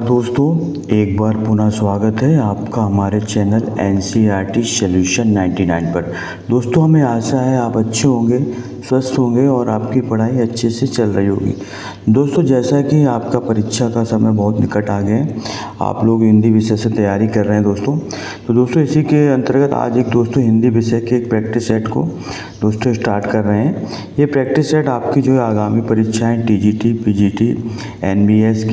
दोस्तों, एक बार पुनः स्वागत है आपका हमारे चैनल NCERT सॉल्यूशन 99 पर। दोस्तों, हमें आशा है आप अच्छे होंगे, स्वस्थ होंगे और आपकी पढ़ाई अच्छे से चल रही होगी। दोस्तों, जैसा कि आपका परीक्षा का समय बहुत निकट आ गया है, आप लोग हिंदी विषय से तैयारी कर रहे हैं दोस्तों। तो दोस्तों, इसी के अंतर्गत आज एक दोस्तों हिंदी विषय के एक प्रैक्टिस सेट को दोस्तों स्टार्ट कर रहे हैं। ये प्रैक्टिस सेट आपकी जो है आगामी परीक्षाएं TGT, PGT, NBS,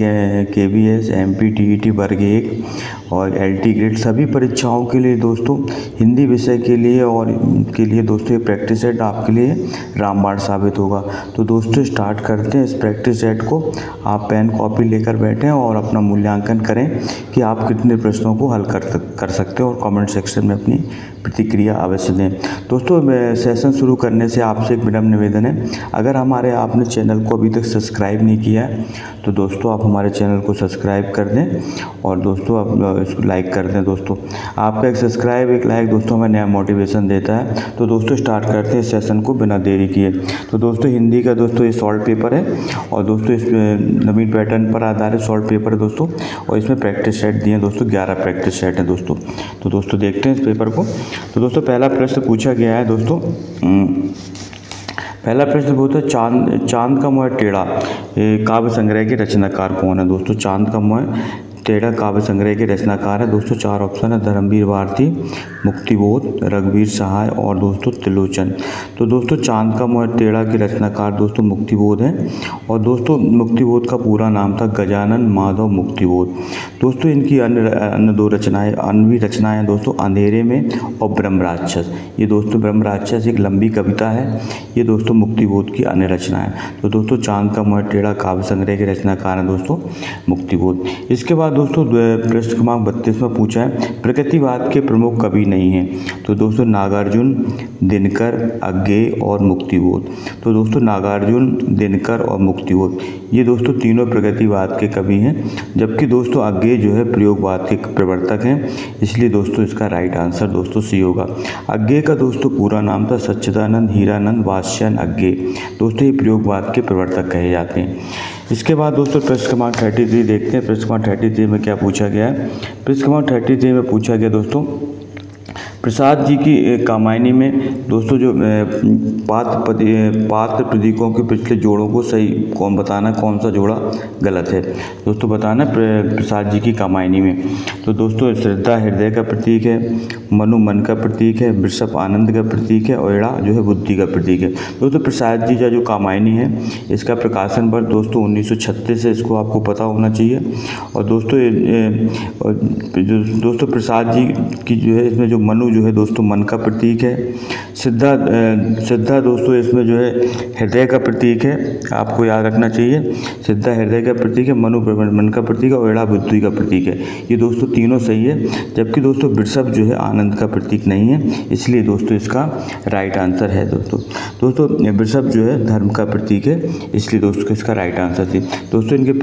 KBS, MP, TET वर्ग 1 और LT ग्रेड सभी परीक्षाओं के लिए दोस्तों हिंदी विषय के लिए और के लिए दोस्तों ये प्रैक्टिस सेट आपके लिए रामबाण साबित होगा। तो दोस्तों स्टार्ट करते हैं इस प्रैक्टिस सेट को। आप पेन कॉपी लेकर बैठें और अपना मूल्यांकन करें कि आप कितने प्रश्नों को हल कर सकते हो और कमेंट सेक्शन में अपनी प्रतिक्रिया अवश्य दें। दोस्तों, सेशन शुरू करने से आपसे एक विनम्र निवेदन है, अगर आपने चैनल को अभी तक सब्सक्राइब नहीं किया है तो दोस्तों आप हमारे चैनल को सब्सक्राइब कर दें और दोस्तों आप इसको लाइक कर दें। दोस्तों, आपका एक सब्सक्राइब, एक लाइक दोस्तों हमें नया मोटिवेशन देता है। तो दोस्तों स्टार्ट करते हैं इस सेशन को बिना देरी किए। तो दोस्तों हिंदी का दोस्तों ये सॉल्व पेपर है और दोस्तों इस नवीन पैटर्न पर आधारित सॉल्व पेपर है दोस्तों, और इसमें प्रैक्टिस सेट दिए हैं दोस्तों, 11 प्रैक्टिस सेट है दोस्तों। तो दोस्तों देखते हैं इस पेपर को। तो दोस्तों पहला प्रश्न पूछा गया है दोस्तों, पहला प्रश्न पूछा चांद का मुँह टेढ़ा काव्य संग्रह के रचनाकार कौन है। दोस्तों चांद का मुँह टेढ़ा काव्य संग्रह के रचनाकार है दोस्तों, 4 ऑप्शन है, धर्मवीर भारती, मुक्तिबोध, रघुवीर सहाय और दोस्तों त्रिलोचन। तो दोस्तों चांद का मुँह टेढ़ा के रचनाकार दोस्तों मुक्तिबोध है और दोस्तों मुक्तिबोध का पूरा नाम था गजानन माधव मुक्तिबोध। दोस्तों इनकी अन्य 2 रचनाएं, अन्वी रचनाएं दोस्तों अंधेरे में और ब्रह्म राक्षस। ये दोस्तों ब्रह्म राक्षस एक लंबी कविता है, ये दोस्तों मुक्तिबोध की अन्य रचनाएं। तो दोस्तों चांद का मुँह टेढ़ा काव्य संग्रह के रचनाकार हैं दोस्तों मुक्तिबोध। इसके बाद दोस्तों प्रश्न क्रमांक 32 में पूछा है प्रकृतिवाद के प्रमुख कवि नहीं हैं। तो दोस्तों नागार्जुन, दिनकर, अज्ञेय और मुक्तिबोध। तो दोस्तों नागार्जुन, दिनकर और मुक्तिबोध ये दोस्तों तीनों प्रगतिवाद के कवि हैं, जबकि दोस्तों अज्ञेय जो है प्रयोगवाद के प्रवर्तक हैं, इसलिए दोस्तों इसका राइट आंसर दोस्तों सी होगा। अज्ञेय का दोस्तों पूरा नाम था सच्चिदानंद हीरानंद वात्स्यायन अज्ञेय। दोस्तों ये प्रयोगवाद के प्रवर्तक कहे जाते हैं। इसके बाद दोस्तों प्रश्न क्रमांक 33 देखते हैं। प्रश्न क्रमांक 33 में क्या पूछा गया है। प्रश्न क्रमांक 33 में पूछा गया दोस्तों प्रसाद जी की कामायनी में दोस्तों जो पात्र प्रतीकों के पिछले जोड़ों को सही कौन बताना, कौन सा जोड़ा गलत है। दोस्तों बताना प्रसाद जी की कामायनी में। तो दोस्तों श्रद्धा हृदय का प्रतीक है, मनु मन का प्रतीक है, वृषभ आनंद का प्रतीक है और एड़ा जो है बुद्धि का प्रतीक है। दोस्तों प्रसाद जी का जो कामायनी है इसका प्रकाशन वर्ष दोस्तों 1936 है, इसको आपको पता होना चाहिए। और दोस्तों प्रसाद जी की जो है इसमें जो मनु जो है दोस्तों मन का प्रतीक है, सिद्धा दोस्तों इसमें जो है हृदय का प्रतीक है, आपको याद रखना चाहिए। सिद्धा हृदय का प्रतीक है, मनु मन का प्रतीक है और एड़ा बुद्धि का प्रतीक है। ये दोस्तों तीनों सही है, जबकि दोस्तों वृषभ जो है आनंद का प्रतीक नहीं है, इसलिए दोस्तों इसका राइट आंसर है दोस्तों वृषभ जो है धर्म का प्रतीक है, इसलिए दोस्तों इसका राइट आंसर थी। दोस्तों इनके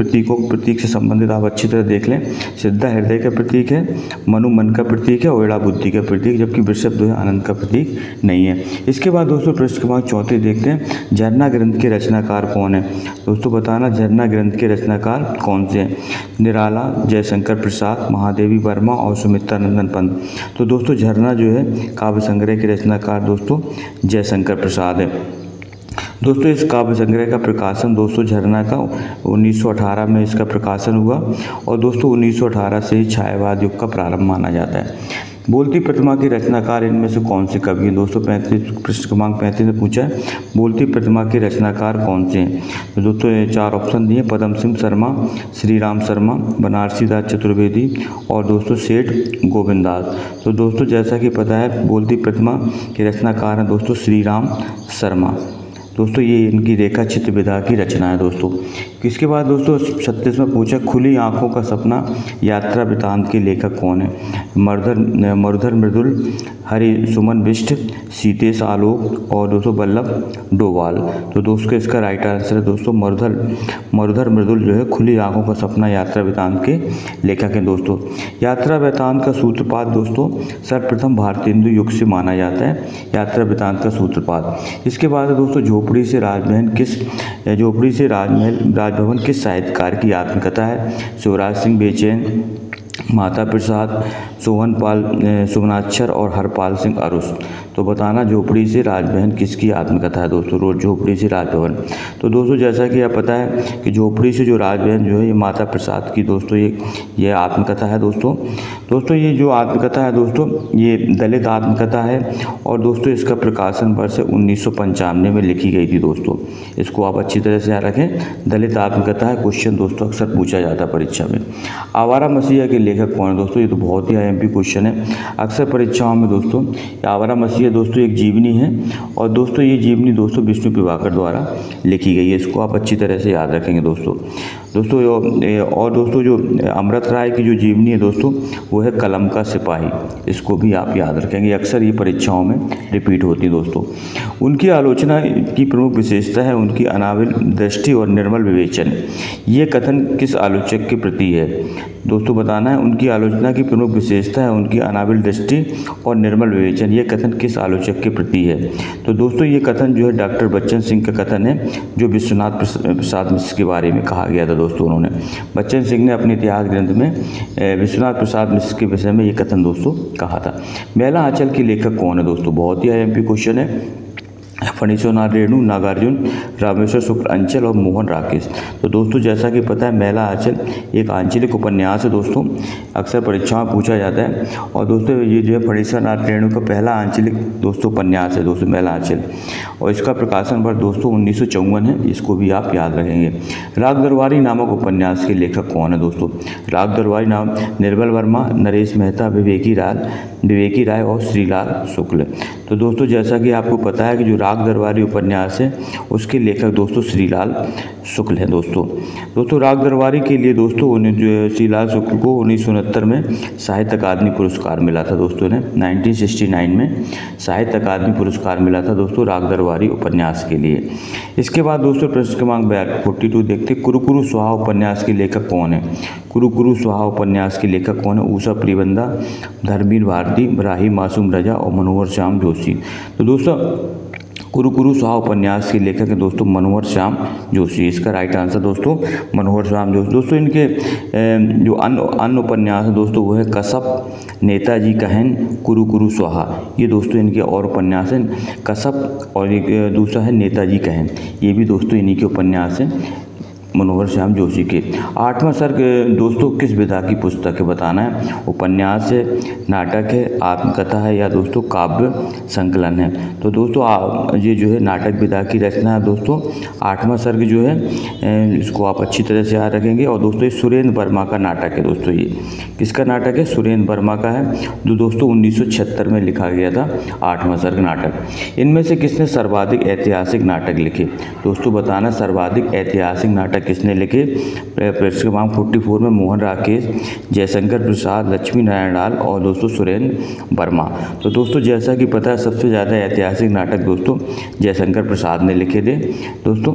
प्रतीक से संबंधित आप अच्छी तरह देख लें। सिद्धा हृदय का प्रतीक है, मनु मन का प्रतीक है और एड़ा बुद्धि का प्रतीक, जबकि वृषभ जो है आनंद का प्रतीक नहीं है। इसके बाद दोस्तों प्रश्न क्रमांक 34 देखते हैं झरना ग्रंथ के रचनाकार कौन है। दोस्तों बताना झरना ग्रंथ के रचनाकार कौन से हैं। निराला, जयशंकर प्रसाद, महादेवी वर्मा और सुमित्रा नंदन पंत। तो दोस्तों झरना जो है काव्य संग्रह के रचनाकार दोस्तों जयशंकर प्रसाद है। दोस्तों इस काव्य संग्रह का प्रकाशन दोस्तों झरना का 1918 में इसका प्रकाशन हुआ और दोस्तों 1918 से ही छायावाद युग का प्रारंभ माना जाता है। बोलती प्रतिमा की रचनाकार इनमें से कौन से कवि हैं। दोस्तों प्रश्न क्रमांक 35 में पूछा है बोलती प्रतिमा के रचनाकार कौन से हैं। तो दोस्तों ये 4 ऑप्शन दिए, पदम सिंह शर्मा, श्री राम शर्मा, बनारसी दास चतुर्वेदी और दोस्तों सेठ गोविंद दास। तो दोस्तों जैसा कि पता है बोलती प्रतिमा के रचनाकार हैं दोस्तों श्री राम शर्मा। दोस्तों ये इनकी रेखा चित्र विधा की रचना है दोस्तों। इसके बाद दोस्तों 36 में पूछा खुली आंखों का सपना यात्रा वृतांत के लेखक कौन है। मरुधर मृदुल, हरि सुमन बिष्ट, सीतेश आलोक और दोस्तों वल्लभ डोवाल। तो दोस्तों इसका राइट आंसर है दोस्तों मरुधर मृदुल जो है खुली आंखों का सपना यात्रा वृतांत के लेखक हैं दोस्तों। यात्रा वृतांत का सूत्रपात दोस्तों सर्वप्रथम भारतेंदु युग से माना जाता है, यात्रा वृतांत का सूत्रपात। इसके बाद दोस्तों झोपड़ी से राजभवन किस साहित्यकार की आत्मकथा है? शिवराज सिंह बेचैन, माता प्रसाद, सोहनपाल सुगनाक्षर और हरपाल सिंह अरुस। तो बताना झोपड़ी से राजभवन किसकी आत्मकथा है दोस्तों? झोपड़ी से राजभवन। तो दोस्तों जैसा कि आप पता है कि झोपड़ी से जो राजभवन जो है ये माता प्रसाद की दोस्तों ये आत्मकथा है दोस्तों ये जो आत्मकथा है दोस्तों ये दलित आत्मकथा है और दोस्तों इसका प्रकाशन वर्ष 1995 में लिखी गई थी दोस्तों। इसको आप अच्छी तरह से याद रखें, दलित आत्मकथा है। क्वेश्चन दोस्तों अक्सर पूछा जाता है परीक्षा में। आवारा मसीहा के लेखक कौन है दोस्तों? ये तो बहुत ही IMP क्वेश्चन है अक्सर परीक्षाओं में दोस्तों। आवारा मसीहा दोस्तों एक जीवनी है और दोस्तों ये जीवनी दोस्तों विष्णु पिवाकर द्वारा लिखी गई है। इसको आप अच्छी तरह से याद रखेंगे दोस्तों। और दोस्तों जो अमृत राय की जो जीवनी है दोस्तों वो है कलम का सिपाही। इसको भी आप याद रखेंगे, अक्सर ये परीक्षाओं में रिपीट होती है दोस्तों। उनकी आलोचना की प्रमुख विशेषता है उनकी अनाविल दृष्टि और निर्मल विवेचन। ये कथन किस आलोचक के प्रति है दोस्तों? बताना है। उनकी आलोचना की प्रमुख विशेषता है उनकी अनाविल दृष्टि और निर्मल विवेचन। ये कथन किस आलोचक के प्रति है? तो दोस्तों ये कथन जो है डॉक्टर बच्चन सिंह का कथन है, जो विश्वनाथ प्रसाद मिश्र के बारे में कहा गया था दोस्तों। उन्होंने बच्चन सिंह ने अपने इतिहास ग्रंथ में विश्वनाथ प्रसाद मिश्र के विषय में ये कथन दोस्तों कहा था। मैला आंचल के लेखक कौन है दोस्तों? बहुत ही IMP क्वेश्चन है। फणीश्वरनाथ रेणु, नागार्जुन, रामेश्वर शुक्ल अंचल और मोहन राकेश। तो दोस्तों जैसा कि पता है मैला आंचल एक आंचलिक उपन्यास है दोस्तों, अक्सर परीक्षाओं में पूछा जाता है। और दोस्तों ये जो है फणीश्वरनाथ रेणु का पहला आंचलिक दोस्तों उपन्यास है दोस्तों मैला आंचल, और इसका प्रकाशन वर्ष दोस्तों 1954 है। इसको भी आप याद रखेंगे। राग दरबारी नामक उपन्यास के लेखक कौन है दोस्तों? राग दरबारी नाम निर्मल वर्मा, नरेश मेहता, विवेकी राय और श्रीलाल शुक्ल। तो दोस्तों जैसा कि आपको पता है कि जो राग दरबारी उपन्यास है उसके लेखक दोस्तों श्रीलाल शुक्ल हैं दोस्तों राग दरबारी के लिए दोस्तों जो श्रीलाल शुक्ल को 1969 में साहित्य अकादमी पुरस्कार मिला था दोस्तों ने। 1969 में साहित्य अकादमी पुरस्कार मिला था दोस्तों राग दरबारी उपन्यास के लिए। इसके बाद दोस्तों प्रश्न क्रमांक 42 देखते, कुरुकुरु स्वाहा उपन्यास के लेखक कौन है? कुरुकुरु स्वाहा उपन्यास के लेखक कौन है? ऊषा प्रियंदा, धर्मवीर भारती, राही मासूम रजा और मनोहर श्याम जोशी। तो दोस्तों कुरुकुरु स्वाहा उपन्यास के लेखक हैं दोस्तों मनोहर श्याम जोशी। इसका राइट आंसर दोस्तों मनोहर श्याम जोशी। दोस्तों इनके जो अन्य उपन्यास है दोस्तों वो है कसब, नेताजी कहन, कुरुकुरु स्वाहा। ये दोस्तों इनके और उपन्यास हैं, कसब और एक दूसरा है नेताजी कहन। ये भी दोस्तों इन्हीं के उपन्यास हैं मनोहर श्याम जोशी के। 8वां सर्ग दोस्तों किस विधा की पुस्तक है? बताना है। उपन्यास है, नाटक है, आत्मकथा है या दोस्तों काव्य संकलन है? तो दोस्तों ये जो है नाटक विधा की रचना है दोस्तों। 8वां सर्ग जो है इसको आप अच्छी तरह से याद रखेंगे। और दोस्तों ये सुरेंद्र वर्मा का नाटक है दोस्तों। ये किसका नाटक है? सुरेंद्र वर्मा का है, जो दोस्तों 1976 में लिखा गया था 8वां सर्ग नाटक। इनमें से किसने सर्वाधिक ऐतिहासिक नाटक लिखे? दोस्तों बताना सर्वाधिक ऐतिहासिक नाटक किसने लिखे? प्रश्न क्रमांक 44 में मोहन राकेश, जयशंकर प्रसाद, लक्ष्मी नारायण लाल और दोस्तों सुरेंद्र वर्मा। तो दोस्तों जैसा कि पता है सबसे ज़्यादा ऐतिहासिक नाटक दोस्तों जयशंकर प्रसाद ने लिखे थे दोस्तों।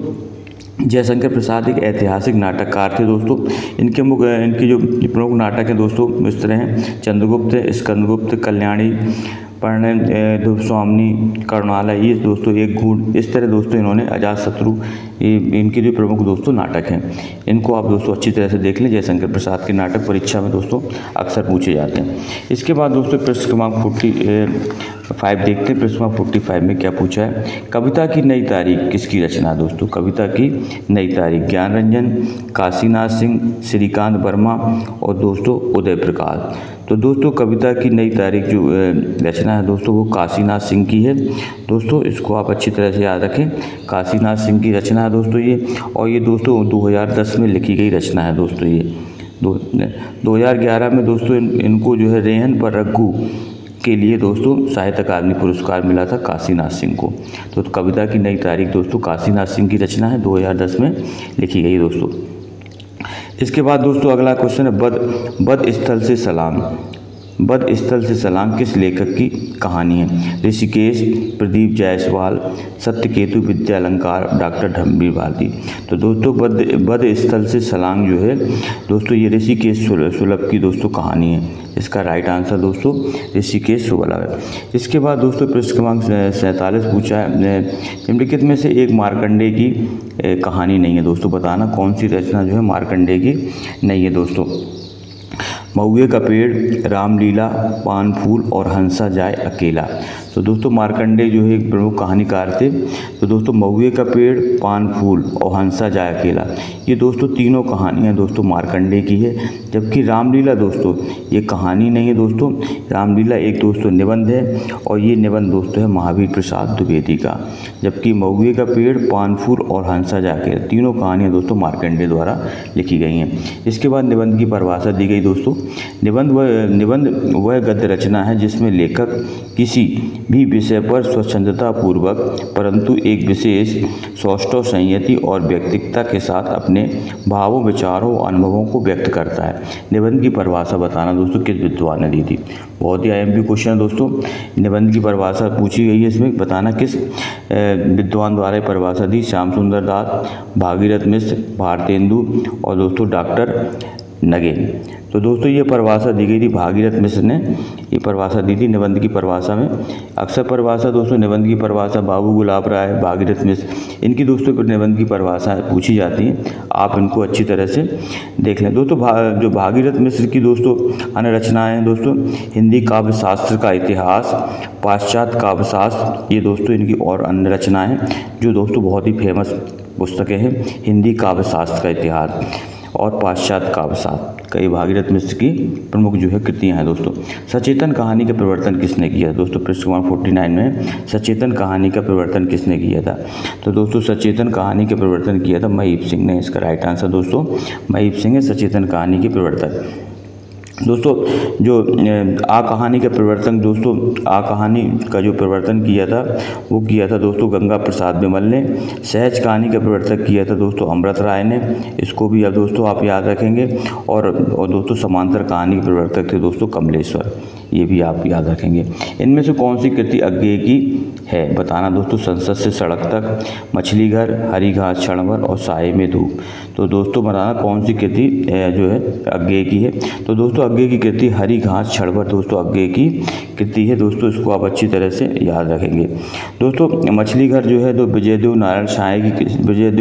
जयशंकर प्रसाद एक ऐतिहासिक नाटककार थे दोस्तों। इनके जो प्रमुख नाटक हैं दोस्तों इस तरह हैं, चंद्रगुप्त, स्कंदगुप्त, कल्याणी, परिणय स्वामिनी, करुणालय, ये दोस्तों एक गूढ़। इस तरह दोस्तों इन्होंने अजातशत्रु, इनके जो प्रमुख दोस्तों नाटक हैं इनको आप दोस्तों अच्छी तरह से देख लें। जयशंकर प्रसाद के नाटक परीक्षा में दोस्तों अक्सर पूछे जाते हैं। इसके बाद दोस्तों प्रश्न क्रमांक 45 देखते हैं। प्रश्न क्रमांक 45 में क्या पूछा है? कविता की नई तारीख किसकी रचना है दोस्तों? कविता की नई तारीख ज्ञान रंजन, काशीनाथ सिंह, श्रीकांत वर्मा और दोस्तों उदय प्रकाश। तो दोस्तों कविता की नई तारीख जो रचना है दोस्तों वो काशीनाथ सिंह की है दोस्तों। इसको आप अच्छी तरह से याद रखें, काशीनाथ सिंह की रचना है दोस्तों ये। और ये दोस्तों 2010 में लिखी गई रचना है दोस्तों ये। 2011 में दोस्तों इनको जो है रेहन पर रघु के लिए दोस्तों साहित्य अकादमी पुरस्कार मिला था काशीनाथ सिंह को। तो कविता की नई तारीख दोस्तों काशीनाथ सिंह की रचना है, 2010 में लिखी गई दोस्तों। इसके बाद दोस्तों अगला क्वेश्चन है बद स्थल से सलाम। बद स्थल से छलांग किस लेखक की कहानी है? ऋषिकेश, प्रदीप जायसवाल, सत्यकेतु विद्यालंकार, डॉक्टर ढंबीर भारती। तो दोस्तों बद स्थल से छलांग जो है दोस्तों ये ऋषिकेश सुलभ की दोस्तों कहानी है। इसका राइट आंसर दोस्तों ऋषिकेश सुलभ है। इसके बाद दोस्तों प्रश्न क्रमांक 47 पूछा है, निम्नलिखित में से एक मार्कंडेय की कहानी नहीं है दोस्तों, बताना कौन सी रचना जो है मार्कंडेय की नहीं है दोस्तों। महुए का पेड़, रामलीला, पान फूल और हंसा जाए अकेला। तो दोस्तों मार्कंडेय जो है एक प्रमुख कहानीकार थे। तो दोस्तों महुए का पेड़, पान फूल और हंसा जाए अकेला, ये दोस्तों तीनों कहानियाँ दोस्तों मार्कंडेय की है। जबकि रामलीला दोस्तों ये कहानी नहीं है दोस्तों, रामलीला एक दोस्तों निबंध है और ये निबंध दोस्तों है महावीर प्रसाद द्विवेदी का। जबकि महुए का पेड़, पान फूल और हंसा जाए अकेला, तीनों कहानियाँ दोस्तों मार्कंडेय द्वारा लिखी गई हैं। इसके बाद निबंध की परिभाषा दी गई दोस्तों। निबंध वह गद्य रचना है जिसमें लेखक किसी भी विषय पर स्वच्छंदता पूर्वक परंतु एक विशेष सौष्ठव संयति और व्यक्तिकता के साथ अपने भावों, विचारों और अनुभवों को व्यक्त करता है। निबंध की परिभाषा बताना दोस्तों किस विद्वान ने दी थी? बहुत ही IMP क्वेश्चन है दोस्तों। निबंध की परिभाषा पूछी गई है, इसमें बताना किस विद्वान द्वारा परिभाषा दी? श्याम सुंदर दास, भागीरथ मिश्र, भारतेंदु और दोस्तों डॉक्टर नगेन। तो दोस्तों ये परिभाषा दी गई थी, भागीरथ मिश्र ने ये परिभाषा दी थी निबंध की परिभाषा में। अक्सर परिभाषा दोस्तों निबंध की परिभाषा बाबू गुलाब राय, भागीरथ मिश्र, इनकी दोस्तों पर निबंध की परिभाषा पूछी जाती हैं। आप इनको अच्छी तरह से देख लें दोस्तों। जो भागीरथ मिश्र की दोस्तों अन्य रचनाएँ हैं दोस्तों, हिंदी काव्य शास्त्र का इतिहास, पाश्चात्य काव्य शास्त्र, ये दोस्तों इनकी और अन्य रचनाएँ हैं जो दोस्तों बहुत ही फेमस पुस्तकें हैं। हिंदी काव्य शास्त्र का इतिहास और पाश्चात्य काव्य शास्त्र कई भागीरथ मिश्र की प्रमुख जो है कृतियाँ हैं दोस्तों। सचेतन कहानी का प्रवर्तन किसने किया? दोस्तों प्रश्न क्रमांक 49 में सचेतन कहानी का प्रवर्तन किसने किया था? तो दोस्तों सचेतन कहानी का प्रवर्तन किया था महीप सिंह ने। इसका राइट आंसर दोस्तों महीप सिंह है सचेतन कहानी के प्रवर्तक। दोस्तों जो आ कहानी का प्रवर्तन दोस्तों आ कहानी का जो प्रवर्तन किया था वो किया था दोस्तों गंगा प्रसाद विमल ने। सहज कहानी का प्रवर्तक किया था दोस्तों अमृत राय ने, इसको भी अब दोस्तों आप याद रखेंगे। और दोस्तों समांतर कहानी के प्रवर्तक थे दोस्तों कमलेश्वर, ये भी आप याद रखेंगे। इनमें से कौन सी कृति अज्ञेय की है? बताना दोस्तों संसद से सड़क तक, मछली घर, हरी घास क्षणभर और साए में धूप। तो दोस्तों बताना कौन सी कृति जो है अज्ञेय की है? तो दोस्तों अज्ञेय की कृति हरी घास क्षणभर दोस्तों अज्ञेय की कृति है दोस्तों, इसको आप अच्छी तरह से याद रखेंगे। दोस्तों मछली घर जो है तो विजयदेव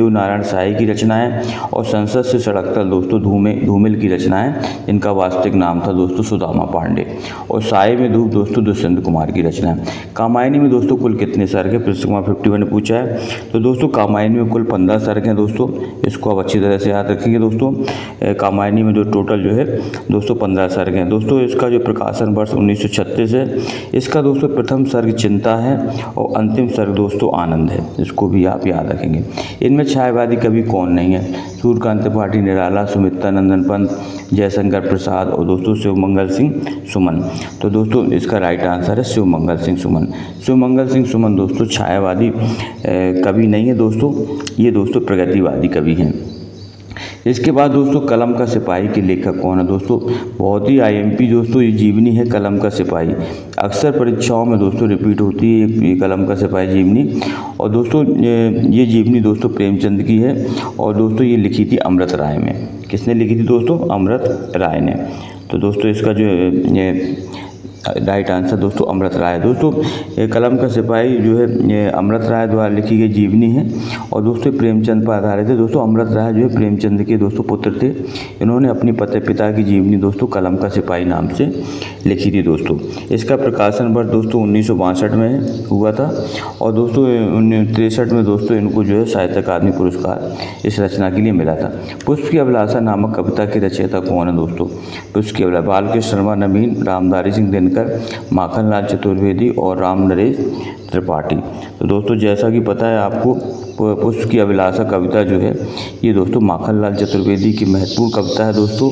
नारायण साय की रचना है। और संसद से सड़क तक दोस्तों धूमिल की रचना है, इनका वास्तविक नाम था दोस्तों सुदामा पांडे। और साए में धूप दोस्तों दुष्यंत कुमार की रचना है। कामायनी में दोस्तों कुल कितने सर्ग हैं? प्रश्न क्रमांक 51 ने पूछा है। तो दोस्तों कामायनी में कुल 15 सर्ग हैं दोस्तों, इसको आप अच्छी तरह से याद रखेंगे दोस्तों। कामायनी में जो टोटल जो है दोस्तों 15 सर्ग हैं दोस्तों। इसका जो प्रकाशन वर्ष 1936 है। इसका दोस्तों प्रथम सर्ग चिंता है और अंतिम सर्ग दोस्तों आनंद है, इसको भी आप याद रखेंगे। इनमें छायावादी कवि कौन नहीं है? सूर्यकांत त्रिपाठी निराला, सुमित्रा नंदन पंत, जयशंकर प्रसाद और दोस्तों शिवमंगल सिंह सुमन। तो दोस्तों इसका राइट आंसर है शिवमंगल सिंह सुमन। शिवमंगल सिंह सुमन दोस्तों छायावादी कवि नहीं है दोस्तों, ये दोस्तों प्रगतिवादी कवि हैं। इसके बाद दोस्तों कलम का सिपाही के लेखक कौन है? दोस्तों बहुत ही IMP दोस्तों ये जीवनी है कलम का सिपाही, अक्सर परीक्षाओं में दोस्तों रिपीट होती है ये कलम का सिपाही जीवनी। और दोस्तों ये जीवनी दोस्तों प्रेमचंद की है और दोस्तों ये लिखी थी अमृत राय में। किसने लिखी थी दोस्तों? अमृत राय ने। तो दोस्तों इसका जो राइट आंसर दोस्तों अमृत राय। दोस्तों कलम का सिपाही जो है अमृत राय द्वारा लिखी गई जीवनी है और दोस्तों प्रेमचंद पर आधारित है। दोस्तों अमृत राय जो है प्रेमचंद के दोस्तों पुत्र थे। इन्होंने अपनी पिता की जीवनी दोस्तों कलम का सिपाही नाम से लिखी थी दोस्तों। इसका प्रकाशन वर्ष दोस्तों 1962 में हुआ था और दोस्तों 1963 में दोस्तों इनको जो है साहित्य अकादमी पुरस्कार इस रचना के लिए मिला था। पुष्प की अभिलाषा नामक कविता के रचयिता कौन है दोस्तों? पुष्प की अभिलाषा बालकृष्ण शर्मा नवीन, रामधारी सिंह दिनकर, माखनलाल चतुर्वेदी और राम नरेश त्रिपाठी। तो दोस्तों जैसा कि पता है आपको, पुष्प की अभिलाषा कविता जो है ये दोस्तों माखनलाल चतुर्वेदी की महत्वपूर्ण कविता है दोस्तों।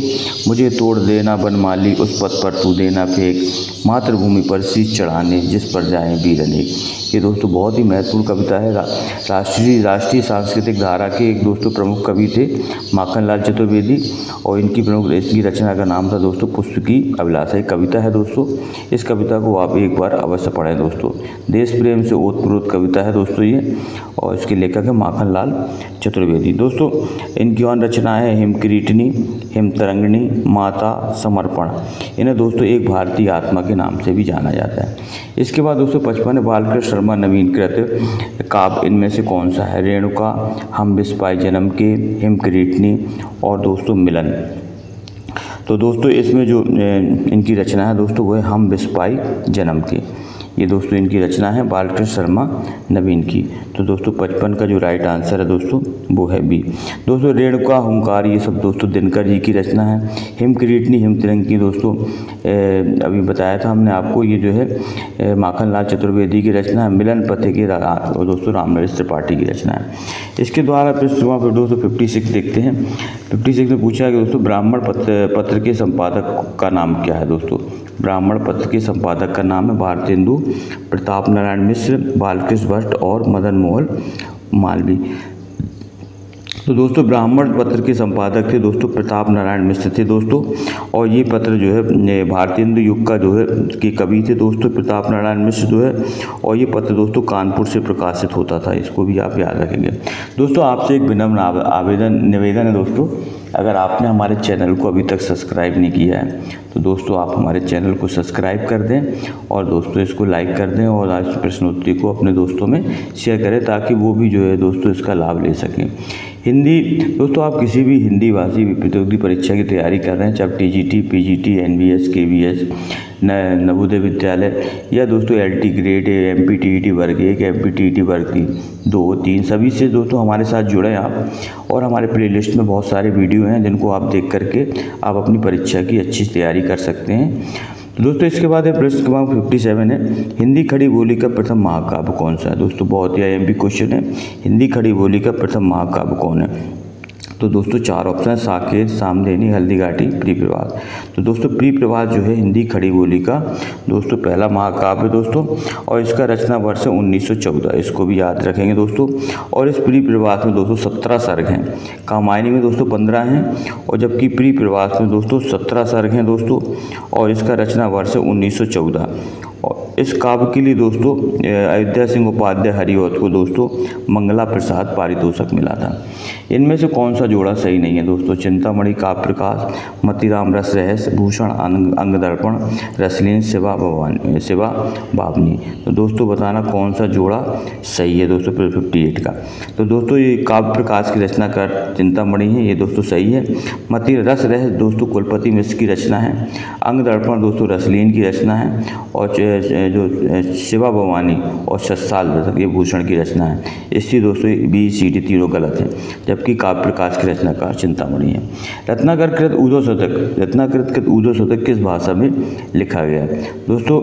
मुझे तोड़ देना बनमाली, उस पथ पर तू देना फेंक, मातृभूमि पर शीश चढ़ाने जिस पर जाएं वीर अनेक। ये दोस्तों बहुत ही महत्वपूर्ण कविता है। राष्ट्रीय सांस्कृतिक धारा के एक दोस्तों प्रमुख कवि थे माखनलाल चतुर्वेदी, और इसकी रचना का नाम था दोस्तों पुष्प की अभिलाषा। एक कविता है दोस्तों, इस कविता को आप एक बार अवश्य पढ़ें दोस्तों। देश प्रेम से ओतप्रोत कविता है दोस्तों ये, और इसके लेखक है माखनलाल चतुर्वेदी। दोस्तों इनकी और रचनाएं हैं हिमकिरीटिनी, हिमतरंगिणी, माता, समर्पण। इन्हें दोस्तों एक भारतीय आत्मा के नाम से भी जाना जाता है। इसके बाद दोस्तों 55 बालकृष्ण शर्मा नवीनकृत काव्य इनमें से कौन सा है? रेणुका, हम बिस्पाई जन्म के, हिमकिरीटिनी और दोस्तों मिलन। तो दोस्तों इसमें जो इनकी रचना है दोस्तों वो है हम बिस्पाई जन्म के। ये दोस्तों इनकी रचना है बालकृष्ण शर्मा नवीन की। तो दोस्तों 55 का जो राइट आंसर है दोस्तों वो है बी। दोस्तों रेणुका, हुंकार ये सब दोस्तों दिनकर जी की रचना है। हिमकिरीटिनी, हिमतिरंगी दोस्तों अभी बताया था हमने आपको, ये जो है माखनलाल चतुर्वेदी की रचना है। मिलन पथे की दोस्तों रामनरेश त्रिपाठी की रचना है। इसके द्वारा फिर दोस्तों 56 देखते हैं। 56 में पूछा है कि दोस्तों ब्राह्मण पत्र के संपादक का नाम क्या है? दोस्तों ब्राह्मण पत्र के संपादक का नाम है भारतेंदु प्रताप नारायण मिश्र, बालकृष्ण भट्ट और मदन मोहन मालवीय। तो दोस्तों ब्राह्मण पत्र के संपादक थे दोस्तों प्रताप नारायण मिश्र थे दोस्तों, और ये पत्र जो है भारतेंदु युग का जो है के कवि थे दोस्तों प्रताप नारायण मिश्र जो है, और ये पत्र दोस्तों कानपुर से प्रकाशित होता था। इसको भी आप याद रखेंगे। दोस्तों आपसे एक विनम्र निवेदन है दोस्तों, अगर आपने हमारे चैनल को अभी तक सब्सक्राइब नहीं किया है तो दोस्तों आप हमारे चैनल को सब्सक्राइब कर दें, और दोस्तों इसको लाइक कर दें, और आज प्रश्नोत्तरी को अपने दोस्तों में शेयर करें ताकि वो भी जो है दोस्तों इसका लाभ ले सकें। हिंदी दोस्तों आप किसी भी हिंदी भाषी प्रतियोगी परीक्षा की तैयारी कर रहे हैं, चाहे TGT, PGT, NVS, KVS, Navodaya Vidyalaya, या दोस्तों एलटी ग्रेड, एमपीटीईटी वर्ग 1, एमपीटीईटी वर्ग 2, 3 सभी से दोस्तों हमारे साथ जुड़ें आप, और हमारे प्लेलिस्ट में बहुत सारे वीडियो हैं जिनको आप देख करके आप अपनी परीक्षा की अच्छी तैयारी कर सकते हैं। दोस्तों इसके बाद है प्रश्न क्रमांक 57 है, हिंदी खड़ी बोली का प्रथम महाकाव्य कौन सा है? दोस्तों बहुत ही आईएमपी क्वेश्चन है, हिंदी खड़ी बोली का प्रथम महाकाव्य कौन है? तो दोस्तों 4 ऑप्शन, साकेत, सामदेनी, हल्दीघाटी, प्रियप्रभात। तो दोस्तों प्रियप्रभात जो है हिंदी खड़ी बोली का दोस्तों पहला महाकाव्य है दोस्तों, और इसका रचना वर्ष है 1914। इसको भी याद रखेंगे दोस्तों। और इस प्रियप्रभात में दोस्तों 17 सर्ग हैं, कामायनी में दोस्तों 15 हैं, और जबकि प्रियप्रभात में दोस्तों 17 सर्ग हैं दोस्तों, और इसका रचना वर्ष है 1914। और इस काव्य के लिए दोस्तों अयोध्या सिंह उपाध्याय हरिऔध को दोस्तों मंगला प्रसाद पारितोषिक मिला था। इनमें से कौन सा जोड़ा सही नहीं है? दोस्तों चिंतामणि काव्य प्रकाश, मतीराम रस रहस्य, भूषण अंग दर्पण, रसलीन शिवा बावनी। तो दोस्तों बताना कौन सा जोड़ा सही है दोस्तों 58 का। तो दोस्तों ये काव्य प्रकाश की रचनाकार चिंतामणि है, ये दोस्तों सही है। मती रस रहस्य दोस्तों कुलपति मिश्र की रचना है। अंग दर्पण दोस्तों रसलीन की रचना है, और जो शिवा भवानी और सत्साल ये भूषण की रचना है। इसलिए दोस्तों बी, सी, डी तीनों गलत है, जबकि काव्य प्रकाश की रचनाकार चिंतामणि है। रत्नाकर कृत ऊर्ध्व शतक किस भाषा में लिखा गया है? दोस्तों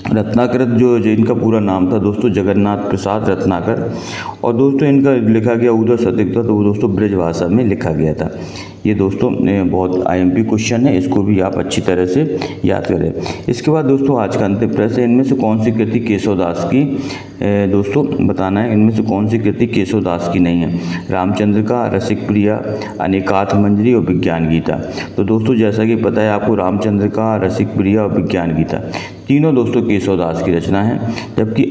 रत्नाकर जो इनका पूरा नाम था दोस्तों जगन्नाथ प्रसाद रत्नाकर, और दोस्तों इनका लिखा गया ऊर्ध्व शतक था तो वो दोस्तों ब्रज भाषा में लिखा गया था। ये दोस्तों बहुत आईएमपी क्वेश्चन है, इसको भी आप अच्छी तरह से याद करें। इसके बाद दोस्तों आज का अंतिम प्रश्न है, इनमें से कौन सी कृति केशवदास की दोस्तों बताना है, इनमें से कौन सी कृति केशवदास की नहीं है? रामचंद्र का, रसिक प्रिया, अनेकार्थ मंजरी और विज्ञान गीता। तो दोस्तों जैसा कि पता है आपको रामचंद्र का, रसिक प्रिया और विज्ञान गीता तीनों दोस्तों केशवदास की रचना है, जबकि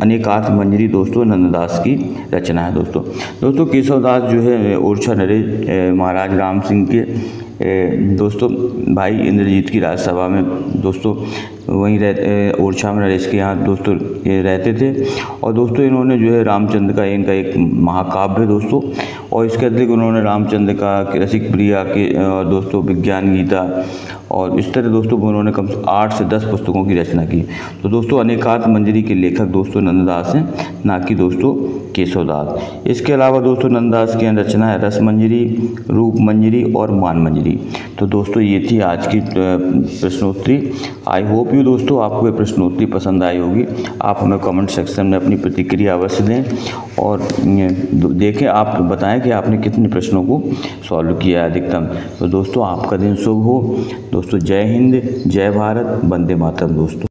अनेकार्थ मंजरी दोस्तों नंददास की रचना है। दोस्तों केशवदास जो है ओरछा नरेश महाराज राम सिंह के दोस्तों भाई इंद्रजीत की राजसभा में दोस्तों वहीं ओरछा में नरेश के यहाँ दोस्तों रहते थे, और दोस्तों इन्होंने जो है रामचंद्र का इनका एक महाकाव्य है दोस्तों, और इसके अतिरिक्त उन्होंने रामचंद्र का, रसिक प्रिया के और दोस्तों विज्ञान गीता, और इस तरह दोस्तों उन्होंने कम से 8 से 10 पुस्तकों की रचना की। तो दोस्तों अनेकार्थ मंजरी के लेखक दोस्तों नंददास हैं, ना कि दोस्तों केशवदास। इसके अलावा दोस्तों नंददास की रचना है रस मंजरी, रूप मंजरी और मान मंजरी। होली। तो दोस्तों ये थी आज की प्रश्नोत्तरी। आई होप यू दोस्तों आपको ये प्रश्नोत्तरी पसंद आई होगी। आप हमें कमेंट सेक्शन में अपनी प्रतिक्रिया अवश्य दें और देखें, आप बताएं कि आपने कितने प्रश्नों को सॉल्व किया है अधिकतम। तो दोस्तों आपका दिन शुभ हो दोस्तों। जय हिंद, जय भारत, वंदे मातरम दोस्तों।